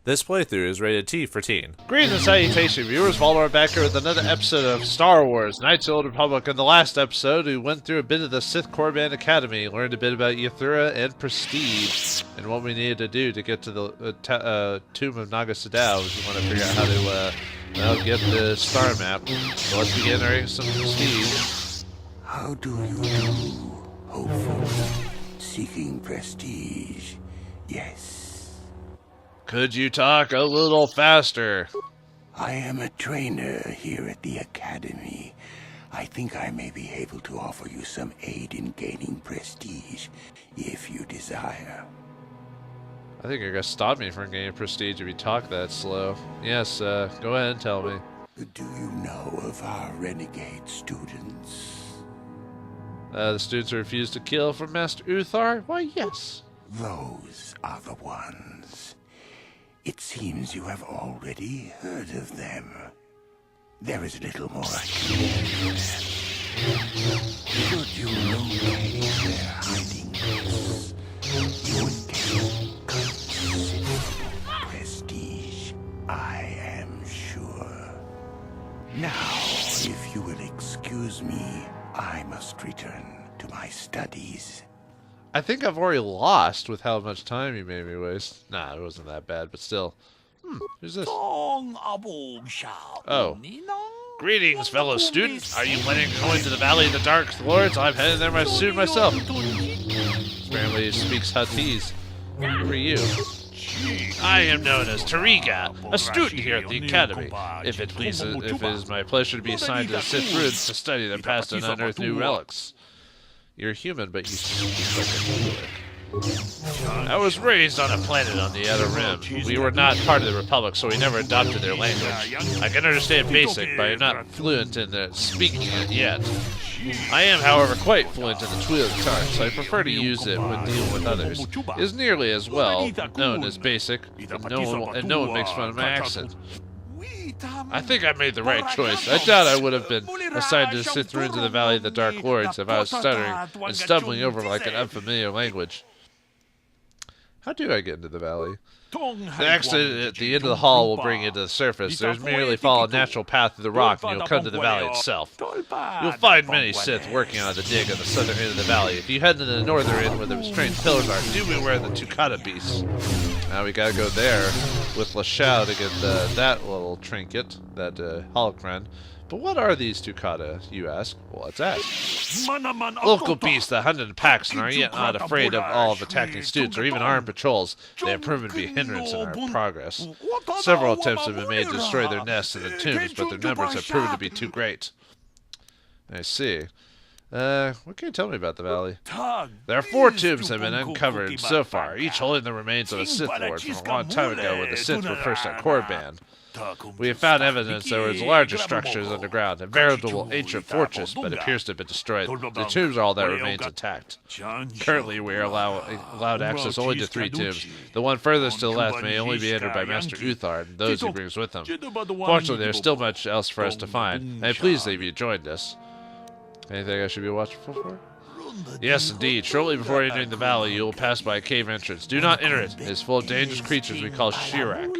This playthrough is rated T for teen. Greetings and salutations, viewers. Vauldemare back here with another episode of Star Wars: Knights of the Old Republic. In the last episode, we went through a bit of the Sith Korriban Academy, learned a bit about Yathura and Prestige, and what we needed to do to get to the Tomb of Naga Sadow. If you want to figure out how to get the star map. So let's begin earning some prestige. How do you do, hopeful, seeking prestige? Yes. Could you talk a little faster? I am a trainer here at the Academy. I think I may be able to offer you some aid in gaining prestige, if you desire. I think you're gonna stop me from gaining prestige if you talk that slow. Yes, go ahead and tell me. Do you know of our renegade students? The students who refused to kill from Master Uthar? Why, yes. Those are the ones. It seems you have already heard of them. There is little more I can do. Should you locate their hiding place, you would gain considerable prestige, I am sure. Now, if you will excuse me, I must return to my studies. I think I've already lost with how much time you made me waste. Nah, it wasn't that bad, but still. Who's this? Oh. Greetings, fellow student. Are you planning to go into the Valley of the Dark Lords? I'm heading there soon myself. Apparently he speaks Huttese. Who are you? I am known as Tariga, a student here at the Academy. If it is my pleasure to be assigned to the Sith ruins to study their past and unearth new relics. You're human, but you speak like a Dalek. I was raised on a planet on the Outer Rim. We were not part of the Republic, so we never adopted their language. I can understand basic, but I'm not fluent in speaking it yet. I am, however, quite fluent in the Twi'lek tongue, so I prefer to use it when dealing with others. It is nearly as well known as basic, and no one makes fun of my accent. I think I made the right choice. I doubt I would have been assigned to the Sith ruins of the Valley of the Dark Lords if I was stuttering and stumbling over like an unfamiliar language. How do I get into the valley? The exit at the end of the hall will bring you to the surface. There's merely follow a natural path through the rock and you'll come to the valley itself. You'll find many Sith working on the dig on the southern end of the valley. If you head to the northern end where the strange pillars are, do beware of the Tukata beasts. Now we gotta go there with Lashao to get that little trinket, that holocron. But what are these Tukata, you ask? Well, let's ask. Local beasts that hunt in packs and are yet not afraid of all of attacking students or even armed patrols. They have proven to be a hindrance in our progress. Several attempts have been made to destroy their nests and the tombs, but their numbers have proven to be too great. I see. What can you tell me about the valley? There are 4 tombs that have been uncovered so far, each holding the remains of a Sith Lord from a long time ago when the Sith were first on Korriban. We have found evidence there was larger structures underground, a veritable ancient fortress, but appears to have been destroyed. The tombs are all that remains intact. Currently, we are allowed access only to 3 tombs. The one furthest to the left may only be entered by Master Uthar and those he brings with him. Fortunately, there is still much else for us to find. I am pleased that you joined us. Anything I should be watchful for? Yes, indeed. Shortly before entering the valley, you will pass by a cave entrance. Do not enter it. It is full of dangerous creatures we call Shirak.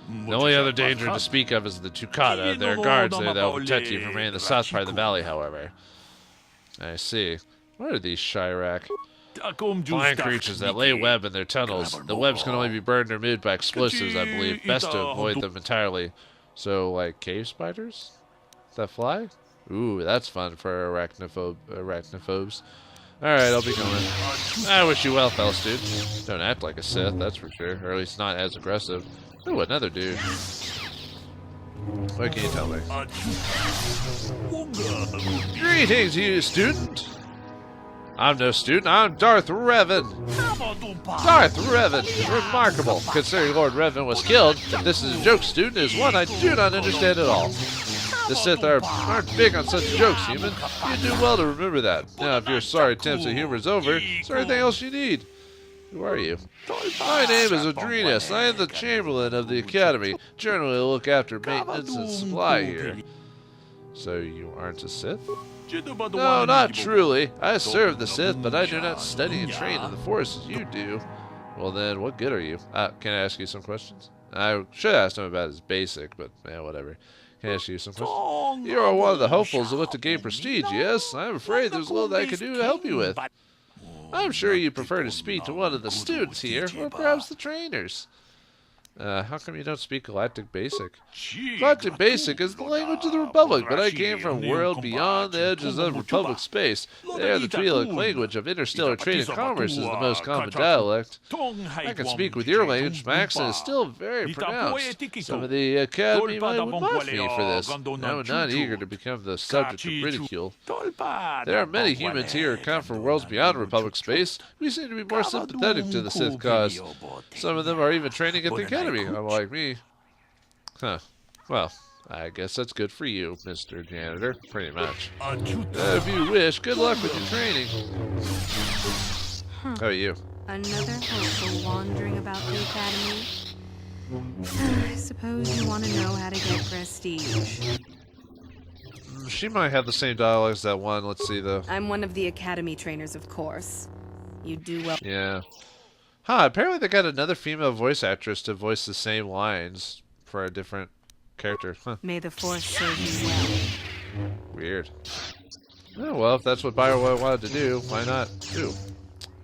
The only other danger to speak of is the Tukata. There are guards there that will protect you from remaining in the south part of the valley, however. I see. What are these Shirak? Flying creatures that lay web in their tunnels. The webs can only be burned or moved by explosives, I believe. Best to avoid them entirely. So, like cave spiders? That fly? Ooh, that's fun for arachnophobes. Alright, I'll be going. I wish you well, fellow student. Don't act like a Sith, that's for sure. Or at least not as aggressive. Ooh, another dude. What can you tell me? Greetings, you student! I'm no student, I'm Darth Revan! Darth Revan! Remarkable! Considering Lord Revan was killed, this is a joke, student, is one I do not understand at all. The Sith aren't big on such jokes, human. You do well to remember that. Now, if your sorry attempts at humor is over, is there anything else you need? Who are you? My name is Adrenas. I am the Chamberlain of the Academy. Generally, I look after maintenance and supply here. So you aren't a Sith? No, not truly. I serve the Sith, but I do not study and train in the Force as you do. Well then, what good are you? Can I ask you some questions? I should ask him about his basic, but yeah, whatever. Can I ask you some questions? You are one of the hopefuls who look to gain prestige, yes? I'm afraid there's little that I can do to help you with. I'm sure you prefer to speak to one of the students here, or perhaps the trainers. How come you don't speak Galactic Basic? Galactic Basic is the language of the Republic, but I came from a world beyond the edges of Republic space. There, the Twi'lek language of interstellar trade and commerce is the most common dialect. I can speak with your language, my accent is still very pronounced. Some of the Academy might mock me for this. I'm not eager to become the subject of ridicule. There are many humans here who come from worlds beyond Republic space. We seem to be more sympathetic to the Sith cause. Some of them are even training at the Academy. Unlike me. Huh. Well, I guess that's good for you, Mr. Janitor. Pretty much. If you wish, good luck with your training. How are you? Another hopeful wandering about the Academy. I suppose you want to know how to get prestige. She might have the same dialogue as that one. Let's see, though. I'm one of the Academy trainers, of course. You do well. Yeah. Huh, apparently they got another female voice actress to voice the same lines for a different character. Huh. May the Force serve you well. Weird. Oh, well, if that's what BioWare wanted to do, why not? Ooh.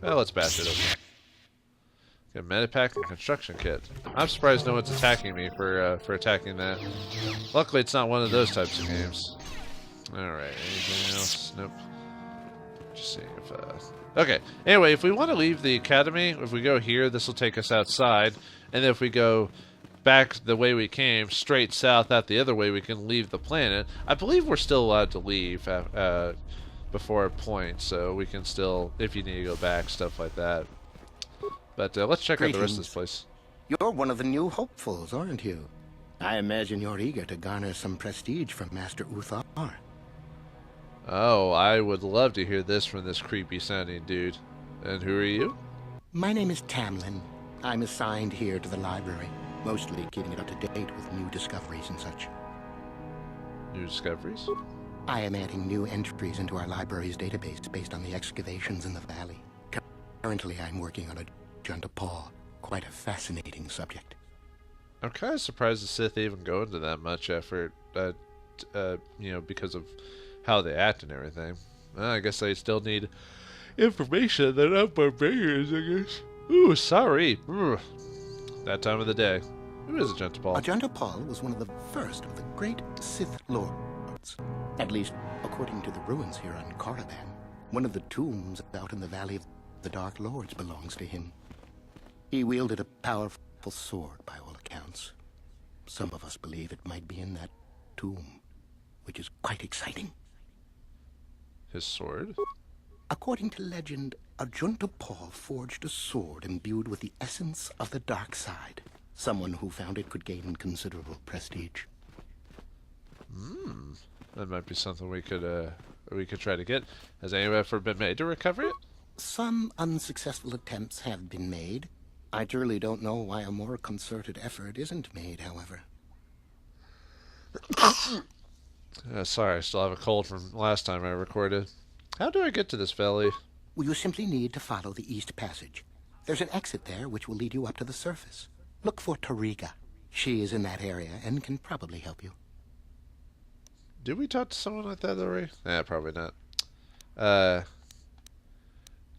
Well, let's bash it open. Get a medipack and construction kit. I'm surprised no one's attacking me for attacking that. Luckily, it's not one of those types of games. Alright, anything else? Nope. Just seeing if, okay, anyway, if we want to leave the Academy, if we go here, this will take us outside. And then if we go back the way we came, straight south out the other way, we can leave the planet. I believe we're still allowed to leave before a point, so we can still, if you need to go back, stuff like that. But let's check out the rest of this place. You're one of the new hopefuls, aren't you? I imagine you're eager to garner some prestige from Master Uthar. Oh, I would love to hear this from this creepy-sounding dude. And who are you? My name is Tamlin. I'm assigned here to the library, mostly keeping it up to date with new discoveries and such. New discoveries? I am adding new entries into our library's database based on the excavations in the valley. Currently, I'm working on a Junta Paul, quite a fascinating subject. I'm kind of surprised the Sith even go into that much effort, you know, because of how they act and everything. Well, I guess they still need information. They're not barbarians, I guess. Ooh, sorry. Ugh. That time of the day. Who is a Junta Paul? A Junta Paul was one of the first of the great Sith lords. At least, according to the ruins here on Korriban. One of the tombs out in the Valley of the Dark Lords belongs to him. He wielded a powerful sword, by all accounts. Some of us believe it might be in that tomb, which is quite exciting. His sword? According to legend, a Junta Paul forged a sword imbued with the essence of the dark side. Someone who found it could gain considerable prestige. That might be something we could try to get. Has any effort been made to recover it? Some unsuccessful attempts have been made. I truly don't know why a more concerted effort isn't made, however. Sorry, I still have a cold from last time I recorded. How do I get to this valley? Well, you simply need to follow the East Passage. There's an exit there which will lead you up to the surface. Look for Tariga. She is in that area and can probably help you. Did we talk to someone like that already? Nah, probably not.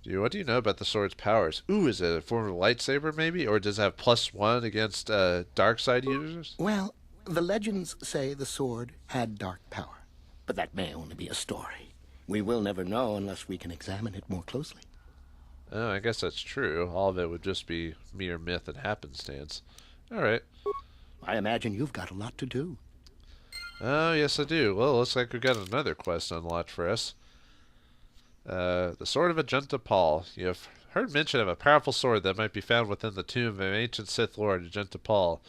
What do you know about the sword's powers? Ooh, is it a form of lightsaber, maybe? Or does it have +1 against dark side users? Well, the legends say the sword had dark power. But that may only be a story. We will never know unless we can examine it more closely. Oh, I guess that's true. All of it would just be mere myth and happenstance. Alright. I imagine you've got a lot to do. Oh, yes I do. Well, looks like we've got another quest unlocked for us. The Sword of a Junta Paul. You've heard mention of a powerful sword that might be found within the tomb of an ancient Sith Lord, Junta Paul.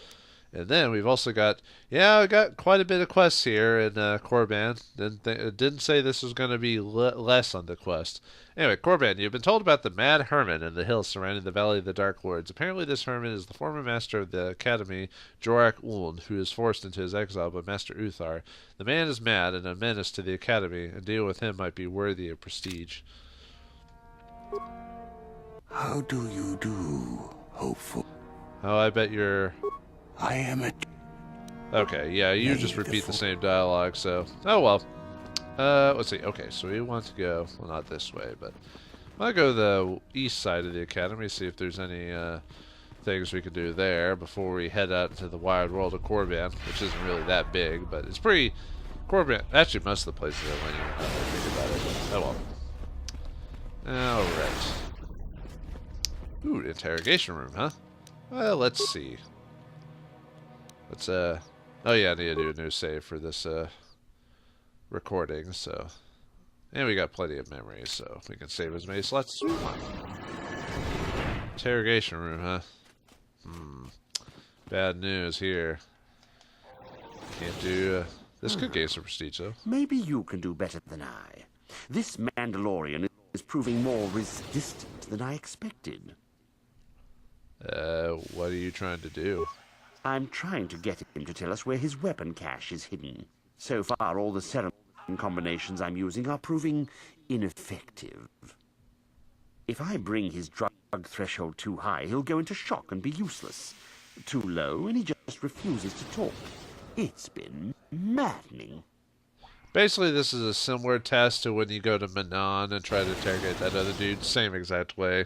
And then we've also got, we got quite a bit of quests here in Korriban. Didn't say this was going to be less on the quest. Anyway, Korriban, you've been told about the Mad Hermit in the hills surrounding the Valley of the Dark Lords. Apparently this hermit is the former master of the Academy, Jorak Uln, who is forced into his exile by Master Uthar. The man is mad and a menace to the Academy, and dealing with him might be worthy of prestige. How do you do, hopeful? Oh, I bet you're... I am a... Okay, yeah, you just repeat the same dialogue, so... Oh, well. Let's see. Okay, so we want to go... Well, not this way, but... I'll go to the east side of the academy, see if there's any, things we can do there before we head out into the wide world of Korriban, which isn't really that big, but it's pretty... Korriban... Actually, most of the places I went, you don't think about it, but oh well. Alright. Ooh, interrogation room, huh? Well, let's see. Let's, oh yeah, I need to do a new save for this, recording, so... And we got plenty of memories, so we can save as many slots as we want. Interrogation room, huh? Bad news here. Can't do, this could gain some prestige, though. Maybe you can do better than I. This Mandalorian is proving more resistant than I expected. What are you trying to do? I'm trying to get him to tell us where his weapon cache is hidden. So far, all the serum combinations I'm using are proving ineffective. If I bring his drug threshold too high, he'll go into shock and be useless. Too low, and he just refuses to talk. It's been maddening. Basically, this is a similar test to when you go to Manon and try to interrogate that other dude. Same exact way.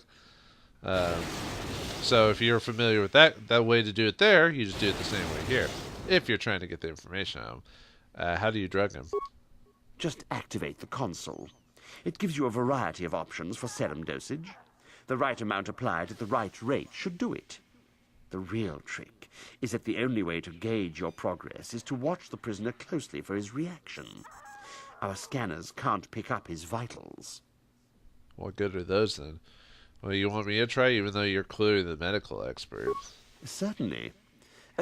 So if you're familiar with that way to do it there, you just do it the same way here. If you're trying to get the information out of him. How do you drug him? Just activate the console. It gives you a variety of options for serum dosage. The right amount applied at the right rate should do it. The real trick is that the only way to gauge your progress is to watch the prisoner closely for his reaction. Our scanners can't pick up his vitals. What good are those then? Well, you want me to try, even though you're clearly the medical expert? Certainly.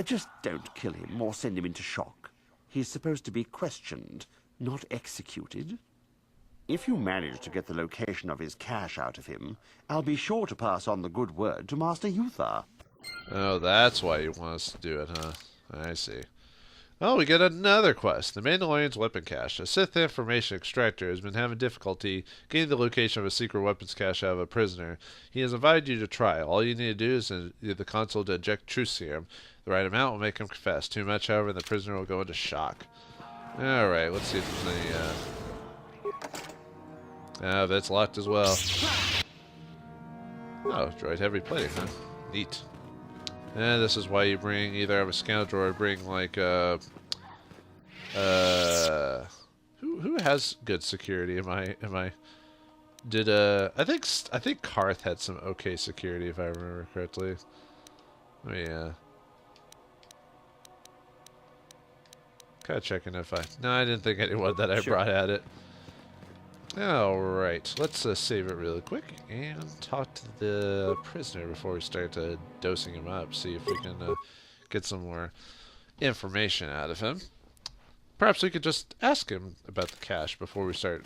Just don't kill him or send him into shock. He's supposed to be questioned, not executed. If you manage to get the location of his cache out of him, I'll be sure to pass on the good word to Master Yuthar. Oh, that's why you want us to do it, huh? I see. Oh, we get another quest. The Mandalorian's weapon cache. A Sith information extractor has been having difficulty getting the location of a secret weapons cache out of a prisoner. He has invited you to try. All you need to do is use the console to inject truth serum. The right amount will make him confess. Too much, however, and the prisoner will go into shock. Alright, let's see if there's any, that's locked as well. Oh, droid heavy plating, huh? Neat. And this is why you bring either have a scoundrel or bring like who has good security? I think Karth had some okay security if I remember correctly. Let me kind of checking if no, I didn't think anyone that I brought had it. Alright, let's save it really quick and talk to the prisoner before we start dosing him up. See if we can get some more information out of him. Perhaps we could just ask him about the cache before we start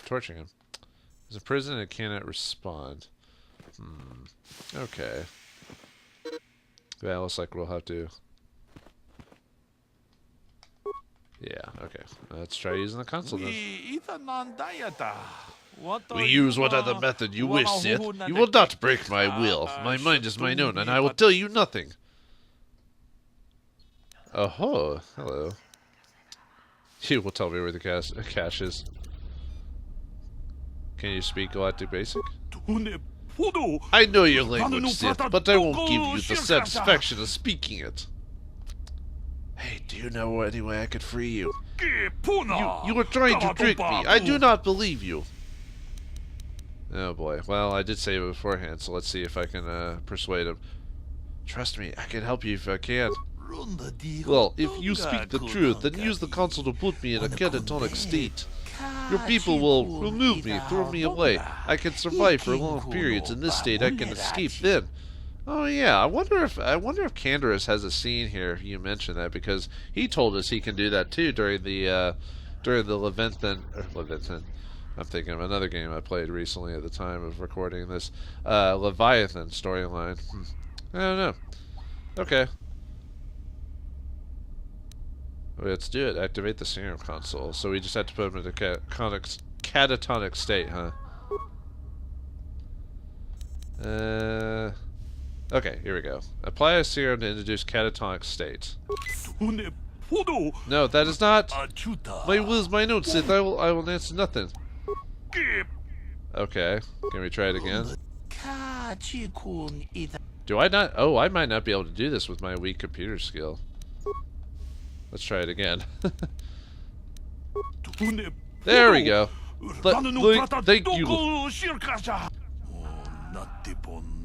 torturing him. He's in prison and cannot respond. Okay. Yeah, looks like we'll have to... Yeah, okay. Let's try using the console then. We use what other method you wish, Sith. You will not break my will. My mind is mine own, and I will tell you nothing. Oh, hello. You will tell me where the cache is. Can you speak Galactic Basic? I know your language, Sith, but I won't give you the satisfaction of speaking it. Hey, do you know any way I could free you? You were trying to trick me. I do not believe you. Oh boy. Well, I did save it beforehand, so let's see if I can persuade him. Trust me, I can help you if I can. Well, if you speak the truth, then use the console to put me in a catatonic state. Your people will remove me, throw me away. I can survive for long periods. In this state, I can escape then. Oh yeah, I wonder if Canderous has a scene here. You mentioned that because he told us he can do that too during the Leviathan. I'm thinking of another game I played recently at the time of recording this Leviathan storyline. I don't know. Okay. Let's do it. Activate the serum console. So we just have to put him in a catatonic state, huh? Okay, here we go. Apply a serum to introduce catatonic state. No, that is not. My will is my note, Sith. I will answer nothing. Okay, can we try it again? Do I not? Oh, I might not be able to do this with my weak computer skill. Let's try it again. There we go. Thank you.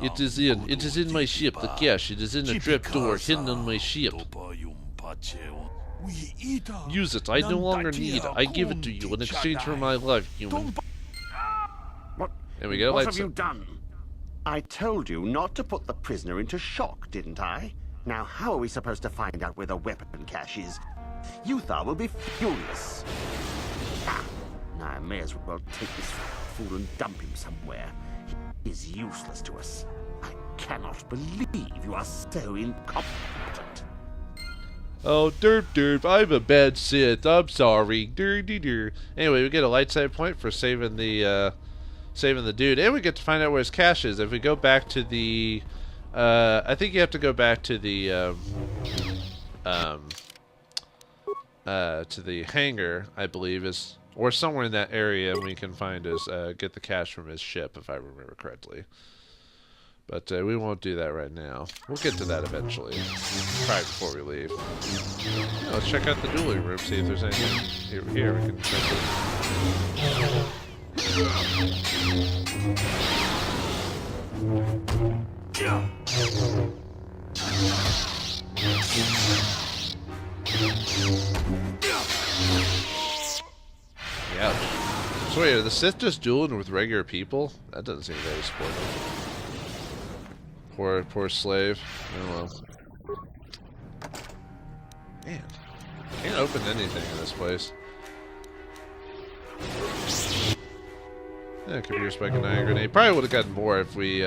It is in my ship, the cache. It is in a trapdoor hidden on my ship. Use it. I no longer need. I give it to you in exchange for my life, human. What? And we get a What light have you done? I told you not to put the prisoner into shock, didn't I? Now, how are we supposed to find out where the weapon cache is? Uthar will be furious. Ah, now I may as well take this fool and dump him somewhere. He is useless to us. I cannot believe you are so incompetent. Oh, derp, I'm a bad Sith. I'm sorry. Anyway, we get a light side point for saving the dude, and we get to find out where his cache is. If we go back to the, I think you have to go back to the, to the hangar, I believe, or somewhere in that area, and we can find his, get the cache from his ship, if I remember correctly. But we won't do that right now. We'll get to that eventually. Probably before we leave. Yeah, let's check out the dueling room, see if there's anything here we can check it. Yeah. So wait, are the Sith just dueling with regular people? That doesn't seem very sportive. Poor slave. Oh well. Man, can't open anything in this place. Yeah, computer spike and iron grenade. Probably would have gotten more if we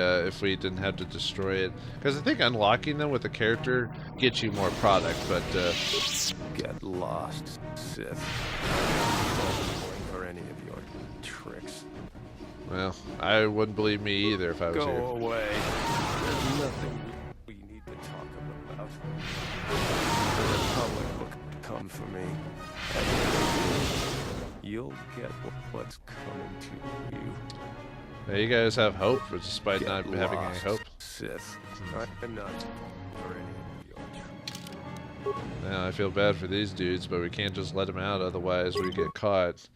didn't have to destroy it. Because I think unlocking them with the character gets you more product. But Get lost, Sith. For any of your tricks. well, I wouldn't believe me either if I was Go here. away. There's nothing we need to talk about. The Republic will come for me. You'll get what's coming to you. Yeah, you guys have hope, despite Get not having any lost, hope. Sith. I'm not for any of your tricks. Now I feel bad for these dudes, but we can't just let them out, otherwise we get caught.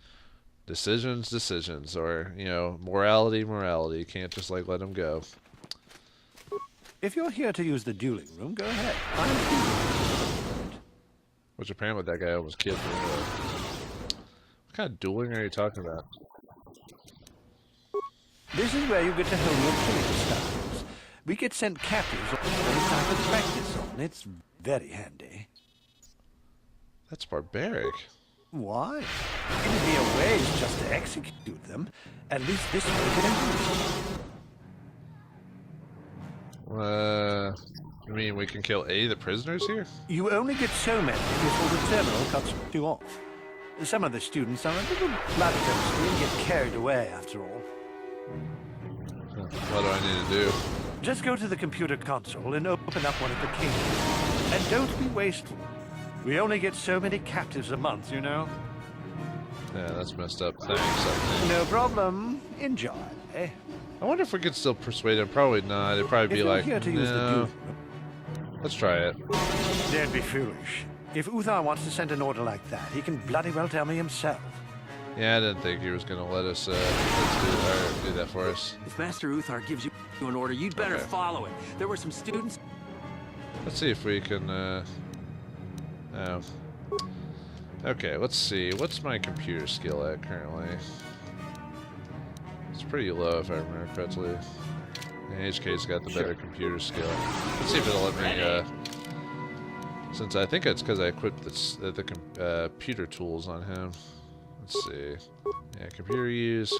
Decisions, or, you know, morality. Can't just, like, let them go. If you're here to use the dueling room, go ahead. I'm Which apparently that guy almost killed me. What kind of dueling are you talking about? This is where you get to hone your killing styles. We get sent captives all the time to practice on. It's very handy. That's barbaric. Why? It'd be a waste just to execute them. At least this way we can You mean we can kill any of the prisoners here? You only get so many before the terminal cuts you off. Some of the students are a little bloodthirsty and get carried away after all. What do I need to do? Just go to the computer console and open up one of the cages. And don't be wasteful. We only get so many captives a month, you know? Yeah, that's messed up. Thanks, I think. No problem. Enjoy. I wonder if we could still persuade him. Probably not. It'd probably be If you're like, here to use the no. duel, Let's try it. don't be foolish. If Uthar wants to send an order like that, he can bloody well tell me himself. Yeah, I didn't think he was going to let us do that for us. If Master Uthar gives you an order, you'd better Okay. follow it. There were some students. Let's see if we can, oh. Okay, let's see. What's my computer skill at currently? It's pretty low if I remember correctly. Yeah, HK's got the better computer skill. Let's see if it'll let me, since I think it's because I equipped the computer tools on him. Let's see. Yeah, computer use.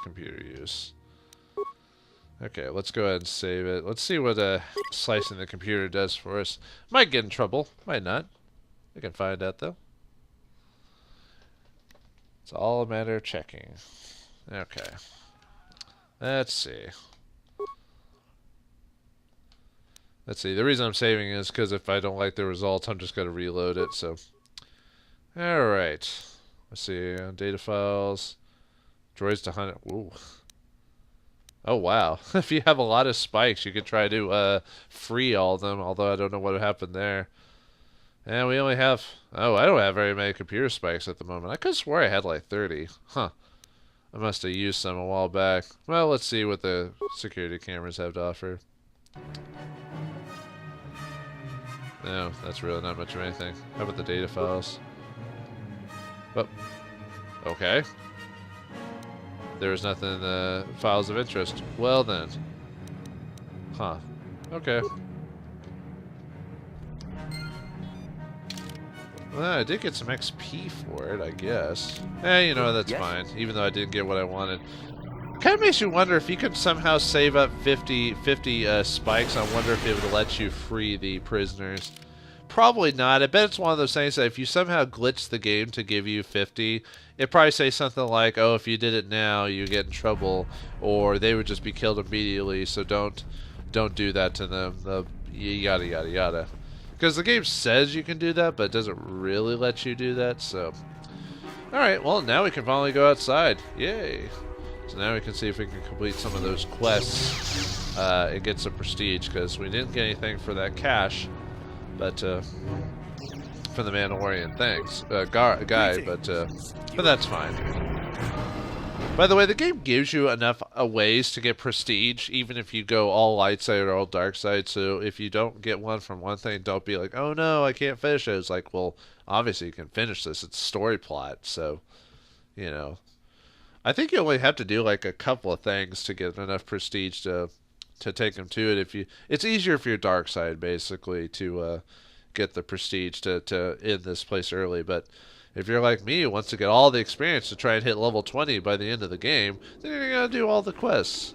Okay, let's go ahead and save it. Let's see what slicing the computer does for us. Might get in trouble, might not. We can find out though. It's all a matter of checking. Okay. Let's see. Let's see. The reason I'm saving is because if I don't like the results, I'm just going to reload it. So, all right. Let's see. Data files. Droids to hunt. Ooh. Oh, wow. If you have a lot of spikes, you could try to free all of them, although I don't know what would happen there. And we only have... Oh, I don't have very many computer spikes at the moment. I could have swore I had like 30. Huh. I must have used some a while back. Well, let's see what the security cameras have to offer. No, that's really not much of anything. How about the data files? Oh. Okay. There was nothing in the files of interest. Well then. Huh. Okay. Well, I did get some XP for it, I guess. You know, that's fine. Even though I didn't get what I wanted. Kind of makes you wonder if you could somehow save up 50 spikes. I wonder if it would let you free the prisoners. Probably not. I bet it's one of those things that if you somehow glitch the game to give you 50, it'd probably say something like, oh, if you did it now, you get in trouble, or they would just be killed immediately, so don't do that to them. Yada, yada, yada. Because the game says you can do that, but it doesn't really let you do that, so... Alright, well, now we can finally go outside. Yay! So now we can see if we can complete some of those quests and get some prestige, because we didn't get anything for that cache, but for the Mandalorian, thanks, guy, but that's fine. By the way, the game gives you enough ways to get prestige, even if you go all light side or all dark side. So if you don't get one from one thing, don't be like, oh no, I can't finish it. It's like, well, obviously you can finish this. It's story plot, so, you know. I think you only have to do like a couple of things to get enough prestige to take them to it. It's easier if you're dark side, basically, to get the prestige to end this place early, but if you're like me who wants to get all the experience to try and hit level 20 by the end of the game, then you're going to do all the quests,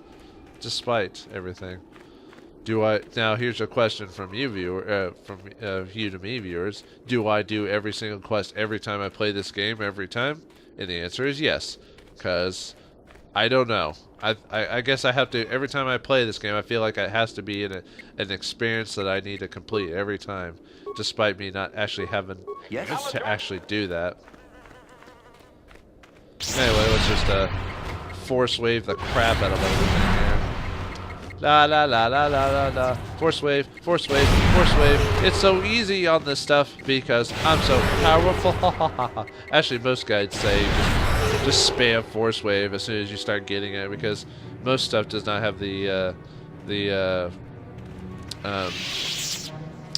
despite everything. Now here's a question from you you to me viewers. Do I do every single quest every time I play this game, every time? And the answer is yes, because I don't know. I guess I have to, every time I play this game, I feel like it has to be an experience that I need to complete every time, despite me not actually having to actually do that. Anyway, let's just force wave the crap out of everything here. La la la la la la la. Force wave, force wave, force wave. It's so easy on this stuff because I'm so powerful. Actually, most guides say just spam force wave as soon as you start getting it, because most stuff does not have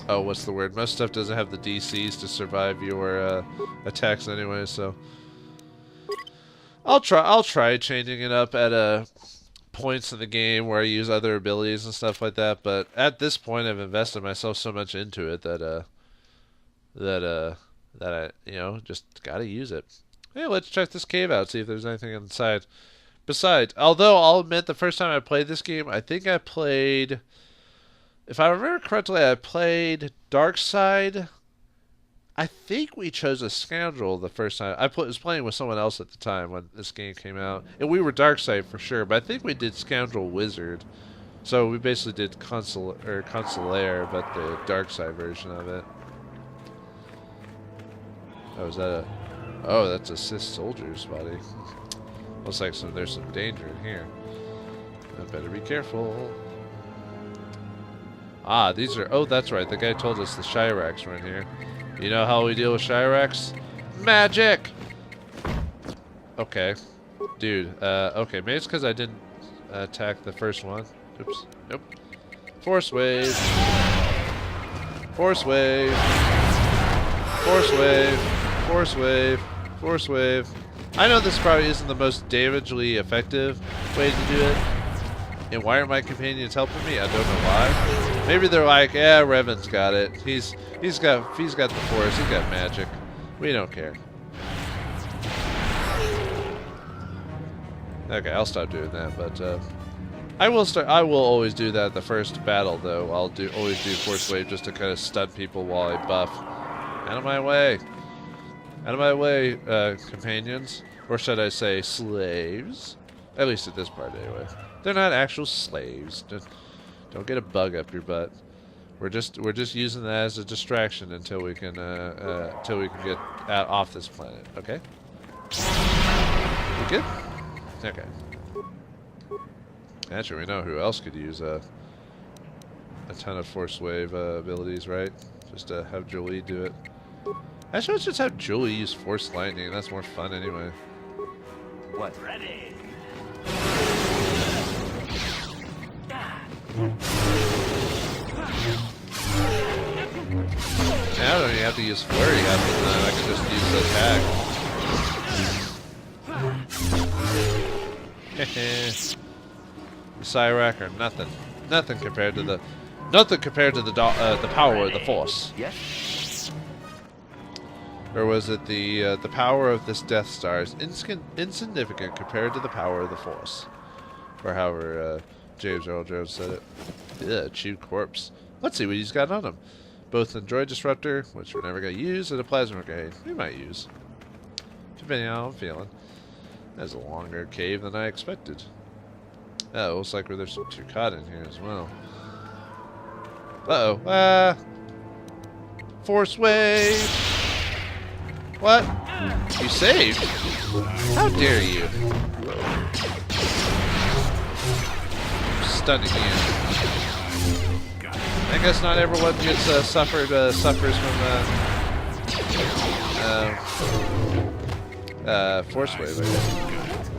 oh, what's the word? Most stuff doesn't have the DCs to survive your attacks anyway, so I'll try changing it up at points in the game where I use other abilities and stuff like that, but at this point I've invested myself so much into it that I, you know, just gotta use it. Hey, let's check this cave out, see if there's anything inside. Besides, although I'll admit the first time I played this game, I think I played, if I remember correctly, I played Dark Side. I think we chose a Scoundrel the first time. I was playing with someone else at the time when this game came out, and we were Dark Side for sure, but I think we did Scoundrel Wizard. So we basically did Consular, but the Dark Side version of it. Oh, is that a... Oh, that's a Sith soldier's body. Looks like there's some danger in here. I better be careful. Ah, these are... Oh, that's right. The guy told us the Shiraks were in here. You know how we deal with Shiraks? Magic! Okay. Dude, okay. Maybe it's because I didn't attack the first one. Oops. Nope. Force wave. Force wave. Force wave. Force wave. Force wave. I know this probably isn't the most damagely effective way to do it. And why aren't my companions helping me? I don't know why. Maybe they're like, yeah, Revan's got it. He's got the Force. He's got magic. We don't care. Okay, I'll stop doing that. But I will always do that at the first battle, though. I'll always do Force Wave just to kind of stun people while I buff. Out of my way. Out of my way, companions. Or should I say slaves? At least at this part, anyway. They're not actual slaves. Don't get a bug up your butt. We're just using that as a distraction until we can get out off this planet. Okay. We good? Okay. Actually, we know who else could use a ton of force wave abilities, right? Just have Jolie do it. Actually, let's just have Jolie use force lightning. That's more fun anyway. What? Ready? Now I don't even have to use flurry half the time. I can just use attack. Cyrac are nothing. Nothing compared to the power of the Force. Yes. Or was it the power of this Death Star is insignificant compared to the power of the Force, or however James Earl Jones said it. Yeah, chewed corpse. Let's see what he's got on him. Both an Droid Disruptor, which we're never going to use, and a Plasma Grenade. We might use, depending on how I'm feeling. That's a longer cave than I expected. Oh, it looks like there's some Tukad in here as well. Uh-oh. Force Wave! What? You saved? How dare you? Stunning you. I guess not everyone gets suffers from Force Wave, I guess.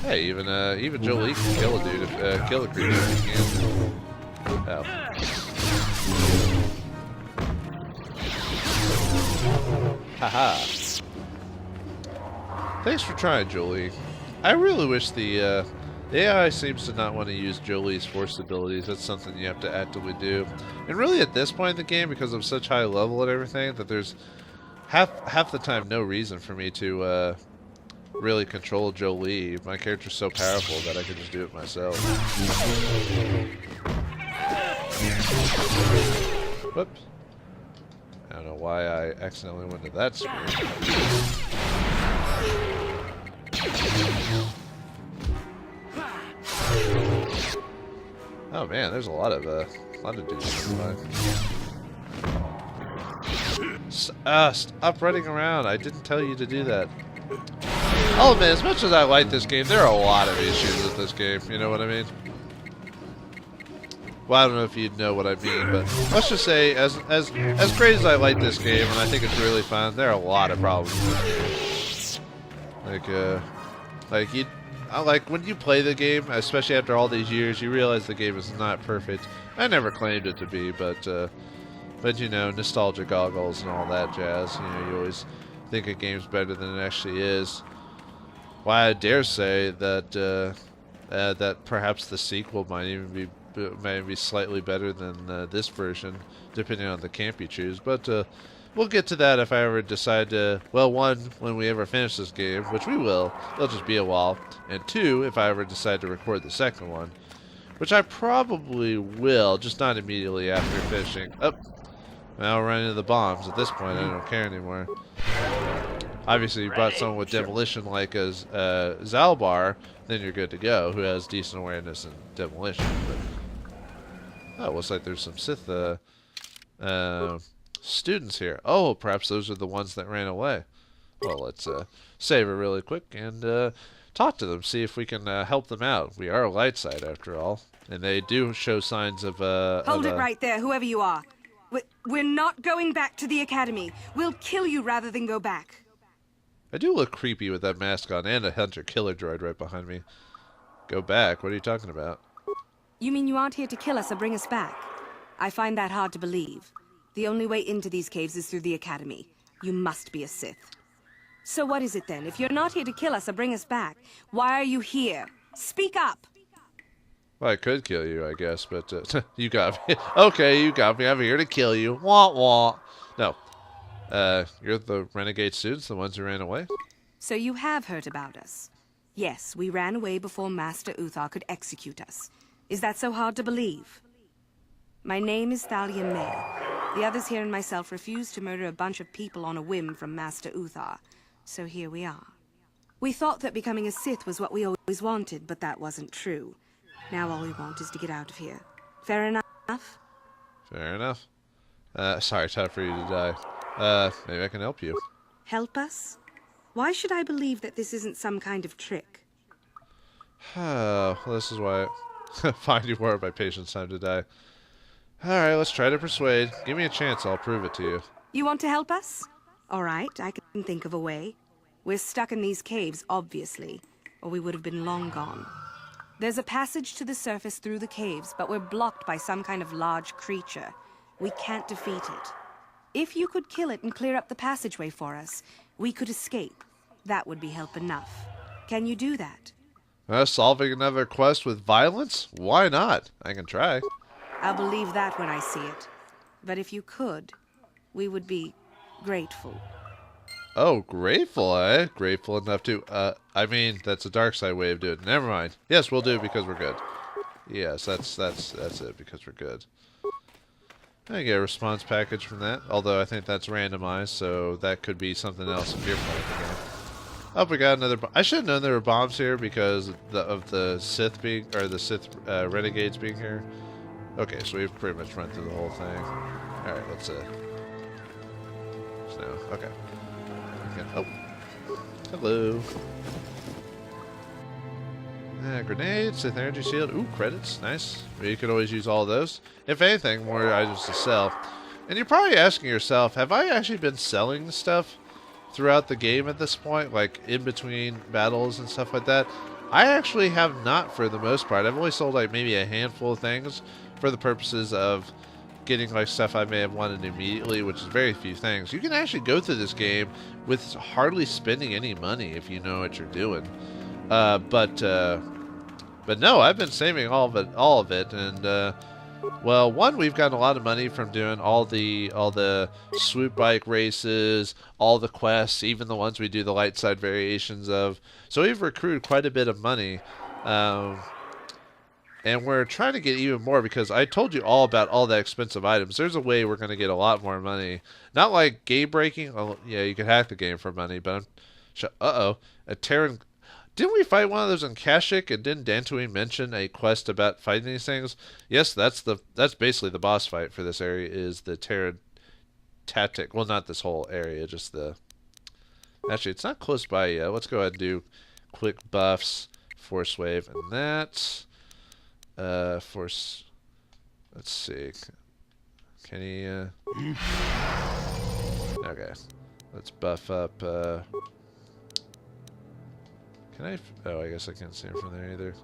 Hey, even Jolie can kill a dude, kill a creature if he can. Oh. Haha. Thanks for trying, Jolie. I really wish the AI seems to not want to use Jolie's force abilities. That's something you have to actively do. And really at this point in the game, because I'm such high level and everything, that there's half the time no reason for me to really control Jolie. My character's so powerful that I can just do it myself. Whoops. I don't know why I accidentally went to that screen. Oh man, there's a lot of dudes nearby. Stop running around. I didn't tell you to do that. Oh man, as much as I like this game, there are a lot of issues with this game. You know what I mean? Well, I don't know if you know what I mean, but let's just say, as great as I like this game, and I think it's really fun, there are a lot of problems with this game. Like when you play the game, especially after all these years, you realize the game is not perfect. I never claimed it to be, but you know, nostalgia goggles and all that jazz. You know, you always think a game's better than it actually is. Why I dare say that that perhaps the sequel might even be slightly better than this version, depending on the camp you choose. But we'll get to that if I ever decide to. Well, one, when we ever finish this game, which we will. It'll just be a while. And two, if I ever decide to record the second one, which I probably will, just not immediately after finishing. Oh, now we're running into the bombs. At this point, I don't care anymore. Obviously, you brought someone with demolition like as Zalbar, then you're good to go, who has decent awareness in demolition. But, oh, it looks like there's some Sith students here. Oh, perhaps those are the ones that ran away. Well, let's save it really quick and talk to them, see if we can help them out. We are a light side, after all, and they do show signs of Hold it right there, whoever you are. We're not going back to the academy. We'll kill you rather than go back. I do look creepy with that mask on and a hunter-killer droid right behind me. Go back? What are you talking about? You mean you aren't here to kill us or bring us back? I find that hard to believe. The only way into these caves is through the academy. You must be a Sith. So what is it then? If you're not here to kill us or bring us back, why are you here? Speak up! Well, I could kill you, I guess, but you got me. Okay, you got me. I'm here to kill you. Wah, wah. No. You're the renegade students, the ones who ran away? So you have heard about us. Yes, we ran away before Master Uthar could execute us. Is that so hard to believe? My name is Thalia May. The others here and myself refused to murder a bunch of people on a whim from Master Uthar. So here we are. We thought that becoming a Sith was what we always wanted, but that wasn't true. Now all we want is to get out of here. Fair enough? Fair enough. Sorry, time for you to die. Maybe I can help you. Help us? Why should I believe that this isn't some kind of trick? Well, this is why I find you more of my patience time to die. Alright, let's try to persuade. Give me a chance, I'll prove it to you. You want to help us? All right, I can think of a way. We're stuck in these caves, obviously, or we would have been long gone. There's a passage to the surface through the caves, but we're blocked by some kind of large creature. We can't defeat it. If you could kill it and clear up the passageway for us, we could escape. That would be help enough. Can you do that? Solving another quest with violence? Why not? I can try. I'll believe that when I see it. But if you could, we would be grateful. Oh, grateful, eh? Grateful enough to, I mean, that's a dark side way of doing it. Never mind. Yes, we'll do it because we're good. Yes, that's it, because we're good. I get a response package from that, although I think that's randomized, so that could be something else if you're playing the game. Oh, we got another. I should have known there were bombs here because of the Sith being, or the Sith renegades being here. Okay, so we've pretty much run through the whole thing. All right, let's so okay. Oh, hello. Grenades, Sith energy shield. Ooh, credits, nice. You could always use all of those. If anything, more items to sell. And you're probably asking yourself, have I actually been selling stuff throughout the game at this point, like in between battles and stuff like that? I actually have not, for the most part. I've only sold like maybe a handful of things for the purposes of getting like stuff I may have wanted immediately, which is very few things. You can actually go through this game with hardly spending any money if you know what you're doing. But no, I've been saving all of it, and well, one, we've gotten a lot of money from doing all the swoop bike races, all the quests, even the ones we do the light side variations of. So we've accrued quite a bit of money, and we're trying to get even more because I told you all about all the expensive items. There's a way we're going to get a lot more money. Not like game breaking. Well, yeah, you can hack the game for money, but a Terran. Didn't we fight one of those in Kashyyyk, and didn't Dantooine mention a quest about fighting these things? Yes, that's basically the boss fight for this area, is the Terran tactic. Well, not this whole area, just the... Actually, it's not close by yet. Let's go ahead and do quick buffs, force wave, and that. Force... Let's see. Can he, Okay. Let's buff up, Can I... Oh, I guess I can't see him from there either.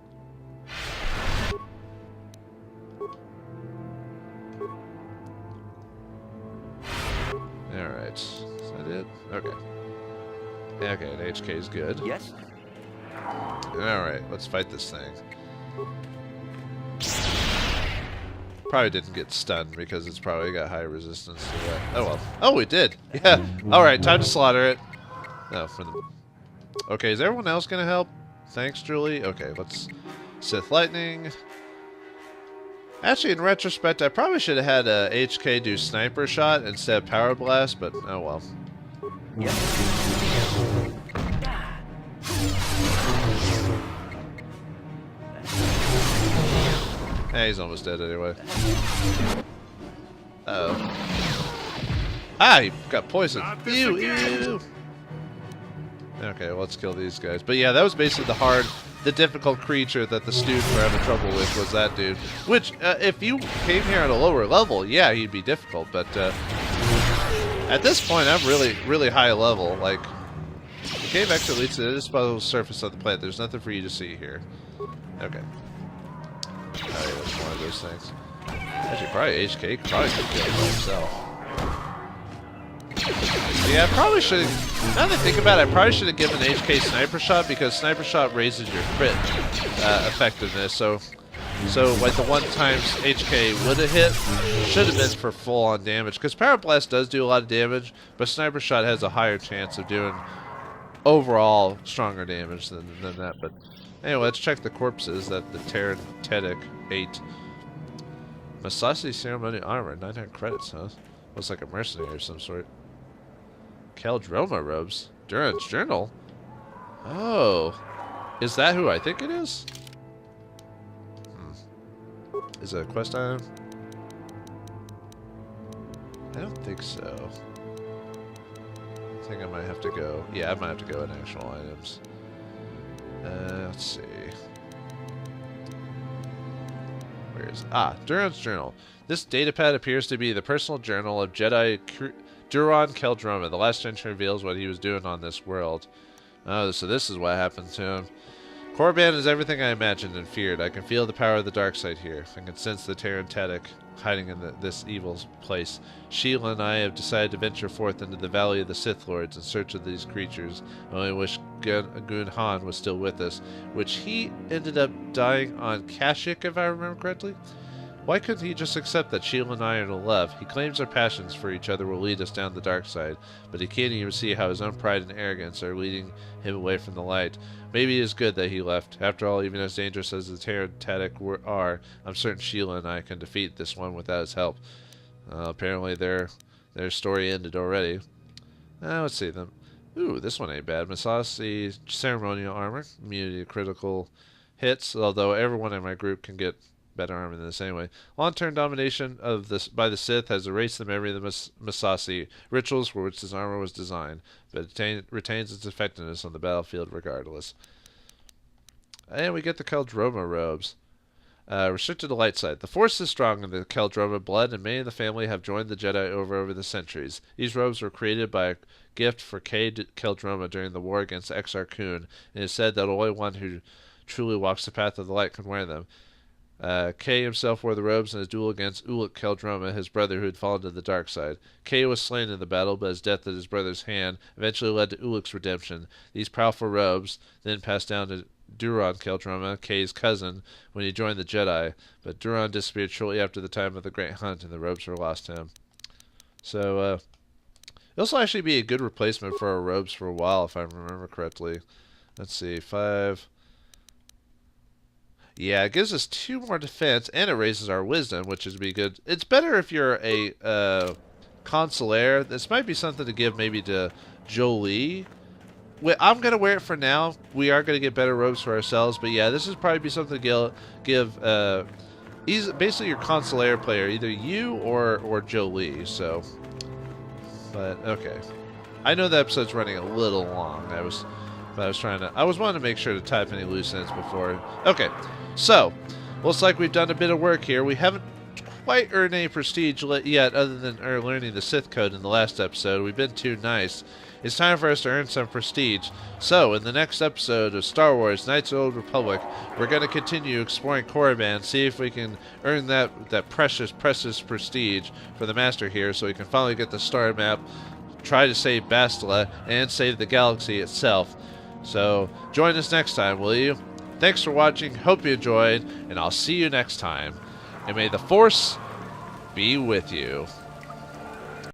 Alright. Is that it? Okay. Okay, and HK is good. Yes? Alright, let's fight this thing. Probably didn't get stunned because it's probably got high resistance to that. Oh well. Oh, we did! Yeah! Alright, time to slaughter it. No, for the... Okay, is everyone else going to help? Thanks, Julie. Okay, let's... Sith Lightning. Actually, in retrospect, I probably should have had HK do Sniper Shot instead of Power Blast, but oh well. Yes. He's almost dead anyway. Uh-oh. Ah, he got poisoned. Ew, ew. Okay, well, let's kill these guys. But yeah, that was basically the difficult creature that the students were having trouble with, was that dude. Which, if you came here at a lower level, yeah, he'd be difficult. But at this point, I'm really, really high level. Like, the cave exit leads to the disposable surface of the planet. There's nothing for you to see here. Okay. Oh, yeah, that's one of those things. Actually, probably HK probably could kill it by himself. Yeah, I probably should have... Now that I think about it, I probably should have given HK Sniper Shot, because Sniper Shot raises your crit effectiveness. So like the one times HK would have hit, should have been for full-on damage. Because Power Blast does do a lot of damage, but Sniper Shot has a higher chance of doing overall stronger damage than that. But anyway, let's check the corpses that the Terran Tedic ate. Masasi Ceremony Armor, 900 credits, huh? Looks like a mercenary of some sort. Caldroma robes. Durance Journal. Oh. Is that who I think it is? Is it a quest item? I don't think so. I think I might have to go. Yeah, I might have to go in actual items. Let's see. Where is it? Ah, Duron's journal. This datapad appears to be the personal journal of Jedi Duron Keldroma. The last entry reveals what he was doing on this world. Oh, so this is what happened to him. Korriban is everything I imagined and feared. I can feel the power of the dark side here. I can sense the Terran hiding in this evil place. Sheila and I have decided to venture forth into the Valley of the Sith Lords in search of these creatures. I only wish Gun Han was still with us, which he ended up dying on Kashyyyk, if I remember correctly. Why couldn't he just accept that Sheila and I are in love? He claims our passions for each other will lead us down the dark side, but he can't even see how his own pride and arrogance are leading him away from the light. Maybe it is good that he left. After all, even as dangerous as the Terran are, I'm certain Sheila and I can defeat this one without his help. Apparently their story ended already. Let's see them. Ooh, this one ain't bad. Masasi ceremonial armor, immunity to critical hits, although everyone in my group can get better armor than this anyway. Long-term domination of this by the Sith has erased the memory of the Masasi rituals for which this armor was designed, but it retains its effectiveness on the battlefield regardless. And we get the Keldroma robes. Restricted to light side. The Force is strong in the Keldroma blood, and many of the family have joined the Jedi over the centuries. These robes were created by a gift for Keldroma during the war against Exar Kun, and it is said that only one who truly walks the path of the light can wear them. Kay himself wore the robes in his duel against Ulic Keldroma, his brother who had fallen to the dark side. Kay was slain in the battle, but his death at his brother's hand eventually led to Ulic's redemption. These powerful robes then passed down to Duron Keldroma, Kay's cousin, when he joined the Jedi, but Duron disappeared shortly after the time of the Great Hunt, and the robes were lost to him. So, this will actually be a good replacement for our robes for a while, if I remember correctly. Let's see, 5... Yeah, it gives us 2 more defense, and it raises our wisdom, which is be good. It's better if you're a consulaire. This might be something to give maybe to Jolie. I'm going to wear it for now. We are going to get better robes for ourselves, but yeah, this is probably be something to give he's basically your consulaire player, either you or Jolie. So, but okay. I know the episode's running a little long. I was wanting to make sure to type any loose ends before. Okay, so looks like we've done a bit of work here. We haven't quite earned any prestige yet, other than learning the Sith code in the last episode. We've been too nice. It's time for us to earn some prestige. So, in the next episode of Star Wars Knights of the Old Republic, we're going to continue exploring Korriban, see if we can earn that precious prestige for the Master here, so we can finally get the star map, try to save Bastila, and save the galaxy itself. So, join us next time, will you? Thanks for watching, hope you enjoyed, and I'll see you next time. And may the Force be with you.